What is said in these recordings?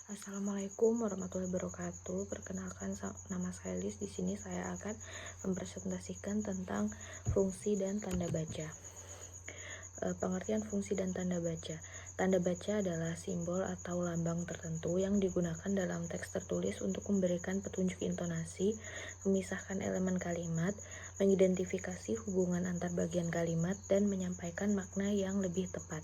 Assalamualaikum warahmatullahi wabarakatuh. Perkenalkan, nama saya Lis. Di sini saya akan mempresentasikan tentang fungsi dan tanda baca. Pengertian fungsi dan tanda baca. Tanda baca adalah simbol atau lambang tertentu yang digunakan dalam teks tertulis untuk memberikan petunjuk intonasi, memisahkan elemen kalimat, mengidentifikasi hubungan antar bagian kalimat, dan menyampaikan makna yang lebih tepat.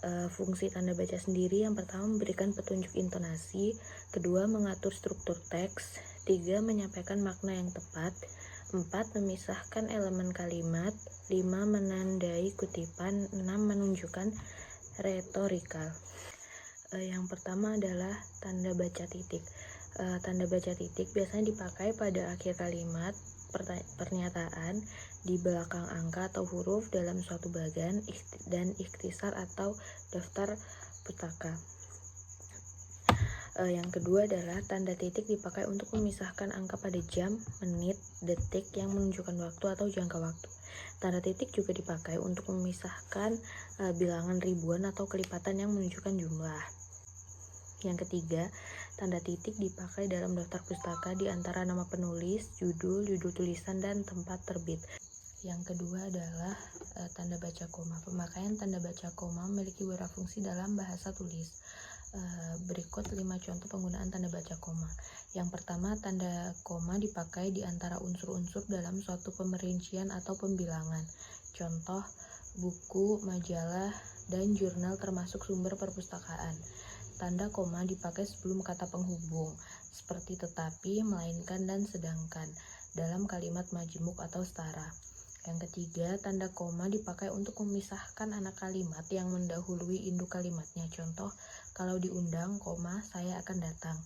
Fungsi tanda baca sendiri, yang pertama memberikan petunjuk intonasi, kedua mengatur struktur teks, tiga menyampaikan makna yang tepat, empat memisahkan elemen kalimat, lima menandai kutipan, enam menunjukkan retorikal. Yang pertama adalah tanda baca titik. Tanda baca titik biasanya dipakai pada akhir kalimat, pernyataan, di belakang angka atau huruf dalam suatu bagan, dan ikhtisar atau daftar pustaka. Yang kedua adalah tanda titik dipakai untuk memisahkan angka pada jam, menit, detik yang menunjukkan waktu atau jangka waktu. Tanda titik juga dipakai untuk memisahkan bilangan ribuan atau kelipatan yang menunjukkan jumlah. Yang ketiga, tanda titik dipakai dalam daftar pustaka di antara nama penulis, judul tulisan, dan tempat terbit. Yang kedua adalah tanda baca koma. Pemakaian tanda baca koma memiliki beberapa fungsi dalam bahasa tulis. Berikut 5 contoh penggunaan tanda baca koma. Yang pertama, tanda koma dipakai di antara unsur-unsur dalam suatu pemerincian atau pembilangan. Contoh, buku, majalah, dan jurnal termasuk sumber perpustakaan. Tanda koma dipakai sebelum kata penghubung, seperti tetapi, melainkan, dan sedangkan, dalam kalimat majemuk atau setara. Yang ketiga, tanda koma dipakai untuk memisahkan anak kalimat yang mendahului induk kalimatnya. Contoh, kalau diundang, koma, saya akan datang.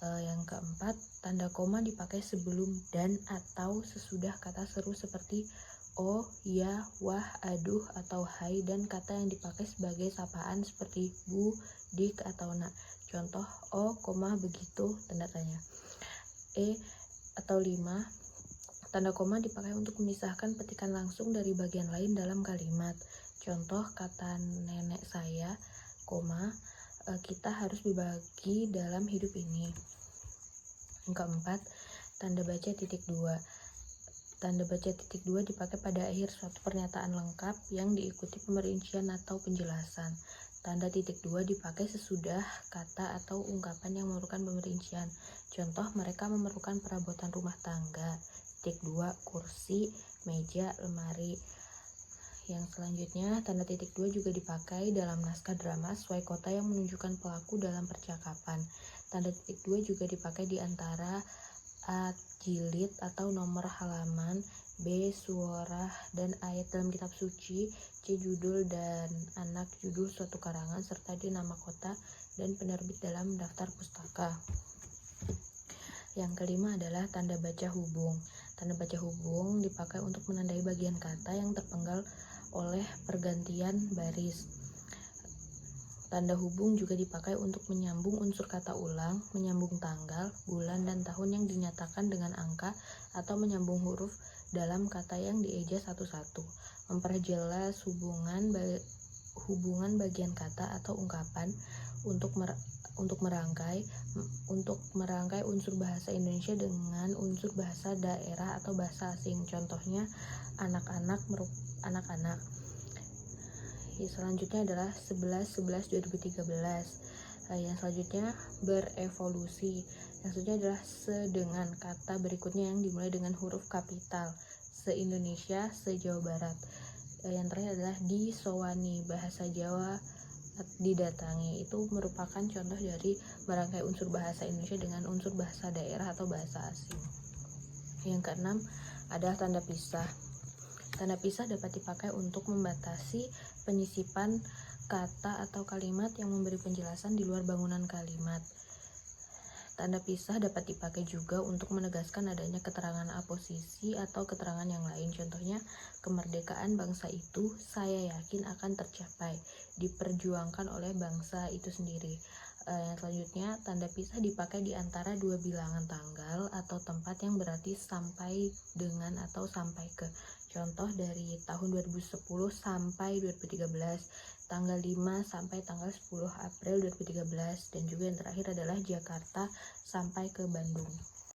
Yang keempat, tanda koma dipakai sebelum dan atau sesudah kata seru seperti oh, ya, wah, aduh, atau hai, dan kata yang dipakai sebagai sapaan seperti bu, dik, atau nak. Contoh, oh, koma, begitu, tanda tanya. Atau 5, tanda koma dipakai untuk memisahkan petikan langsung dari bagian lain dalam kalimat. Contoh, kata nenek saya, koma, kita harus berbagi dalam hidup ini. Yang keempat, tanda baca titik 2. Tanda baca titik 2 dipakai pada akhir suatu pernyataan lengkap yang diikuti pemerincian atau penjelasan. Tanda titik 2 dipakai sesudah kata atau ungkapan yang memerlukan pemerincian. Contoh, mereka memerlukan perabotan rumah tangga. Titik 2, kursi, meja, lemari. Yang selanjutnya, tanda titik 2 juga dipakai dalam naskah drama sesuai kota yang menunjukkan pelaku dalam percakapan. Tanda titik 2 juga dipakai di antara A. Jilid atau nomor halaman, B. Surah dan ayat dalam kitab suci, C. Judul dan anak judul suatu karangan, serta D. Nama kota dan penerbit dalam daftar pustaka. Yang kelima adalah tanda baca hubung. Tanda baca hubung dipakai untuk menandai bagian kata yang terpenggal oleh pergantian baris. Tanda hubung juga dipakai untuk menyambung unsur kata ulang, menyambung tanggal, bulan, dan tahun yang dinyatakan dengan angka, atau menyambung huruf dalam kata yang dieja satu-satu. Memperjelas hubungan bagian kata atau ungkapan untuk merangkai unsur bahasa Indonesia dengan unsur bahasa daerah atau bahasa asing. Contohnya, anak-anak. Selanjutnya adalah 11/11/2013. Yang selanjutnya berevolusi. Yang selanjutnya adalah sedengan. Kata berikutnya yang dimulai dengan huruf kapital. Se-Indonesia, se-Jawa Barat. Yang terakhir adalah disowani. Bahasa Jawa didatangi. Itu merupakan contoh dari merangkai unsur bahasa Indonesia dengan unsur bahasa daerah atau bahasa asing. Yang keenam adalah tanda pisah. Tanda pisah dapat dipakai untuk membatasi penyisipan kata atau kalimat yang memberi penjelasan di luar bangunan kalimat. Tanda pisah dapat dipakai juga untuk menegaskan adanya keterangan aposisi atau keterangan yang lain. Contohnya, kemerdekaan bangsa itu saya yakin akan tercapai, diperjuangkan oleh bangsa itu sendiri. Yang selanjutnya, tanda pisah dipakai di antara dua bilangan tanggal atau tempat yang berarti sampai dengan atau sampai ke. Contoh, dari tahun 2010 sampai 2013, tanggal 5 sampai tanggal 10 April 2013, dan juga yang terakhir adalah Jakarta sampai ke Bandung.